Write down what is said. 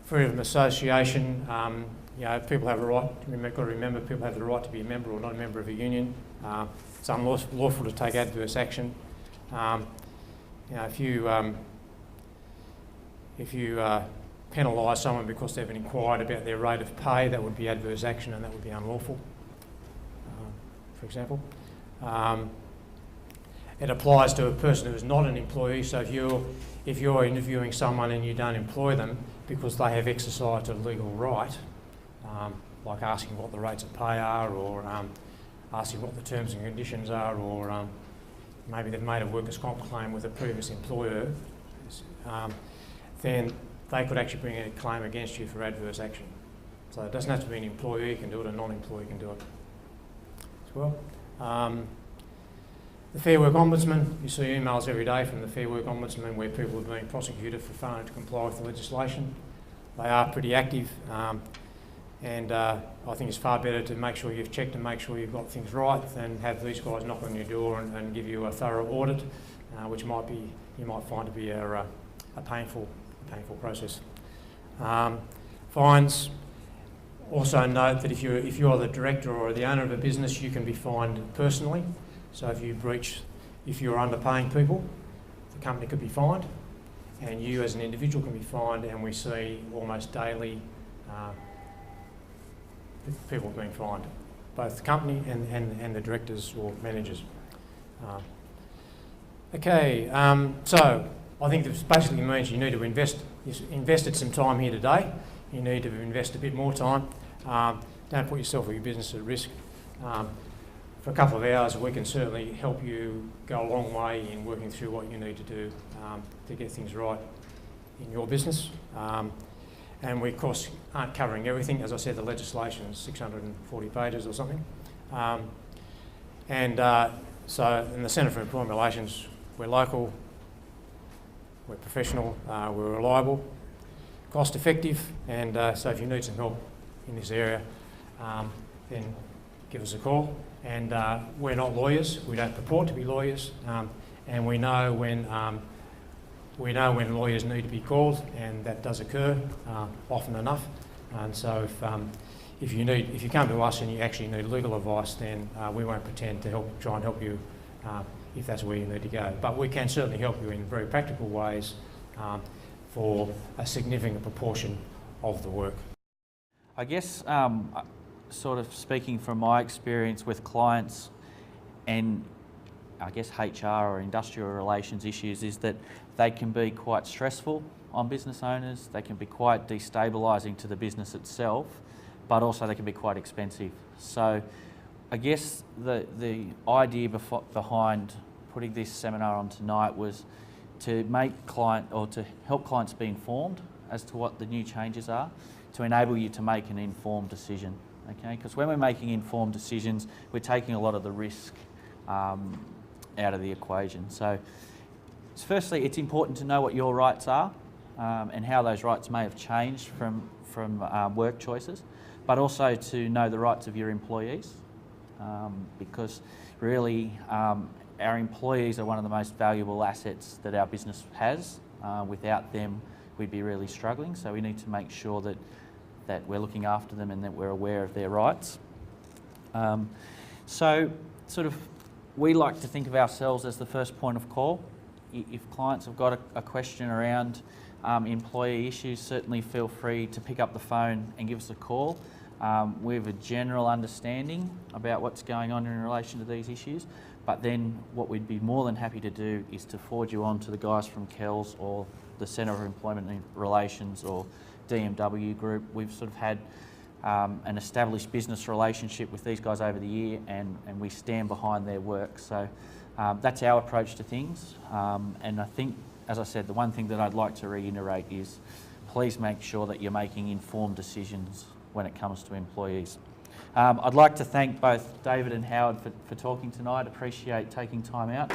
freedom of association. You know, people have a right. You've got to remember, people have the right to be a member or not a member of a union. It's unlawful to take adverse action. You know, if you penalise someone because they've been inquired about their rate of pay, that would be adverse action, and that would be unlawful. For example. It applies to a person who is not an employee. So if you're interviewing someone and you don't employ them because they have exercised a legal right, like asking what the rates of pay are, or asking what the terms and conditions are, or maybe they've made a workers' comp claim with a previous employer, then they could actually bring a claim against you for adverse action. So it doesn't have to be an employee who can do it, a non-employee can do it as well. The Fair Work Ombudsman, you see emails every day from the Fair Work Ombudsman where people are being prosecuted for failing to comply with the legislation. They are pretty active, and I think it's far better to make sure you've checked and make sure you've got things right than have these guys knock on your door and give you a thorough audit, which you might find to be a painful process. Fines. Also note that if you're the director or the owner of a business, you can be fined personally. So if you're underpaying people, the company could be fined, and you as an individual can be fined, and we see almost daily people being fined, both the company and the directors or managers. So I think this basically means you need to invested some time here today. You need to invest a bit more time. Don't put yourself or your business at risk. For a couple of hours, we can certainly help you go a long way in working through what you need to do to get things right in your business. And we, of course, aren't covering everything. As I said, the legislation is 640 pages or something. So in the Centre for Employment Relations, we're local, we're professional, we're reliable, cost effective, and so if you need some help in this area, then give us a call. And we're not lawyers, we don't purport to be lawyers, and we know when lawyers need to be called, and that does occur often enough. And so if you come to us and you actually need legal advice, then we won't pretend to try and help you if that's where you need to go. But we can certainly help you in very practical ways for a significant proportion of the work. I guess sort of speaking from my experience with clients and I guess HR or industrial relations issues is that they can be quite stressful on business owners, they can be quite destabilising to the business itself, but also they can be quite expensive. So I guess the idea behind putting this seminar on tonight was to to help clients be informed as to what the new changes are, to enable you to make an informed decision. Okay, because when we're making informed decisions, we're taking a lot of the risk out of the equation. So firstly, it's important to know what your rights are and how those rights may have changed from work choices, but also to know the rights of your employees, because really our employees are one of the most valuable assets that our business has. Without them, we'd be really struggling, so we need to make sure that we're looking after them and that we're aware of their rights. So sort of we like to think of ourselves as the first point of call. If clients have got a question around employee issues, certainly feel free to pick up the phone and give us a call. We have a general understanding about what's going on in relation to these issues, but then what we'd be more than happy to do is to forward you on to the guys from Kells or the Centre for Employment Relations or DMW Group. We've sort of had an established business relationship with these guys over the year, and we stand behind their work. So that's our approach to things. And I think, as I said, the one thing that I'd like to reiterate is please make sure that you're making informed decisions when it comes to employees. I'd like to thank both David and Howard for talking tonight. Appreciate taking time out.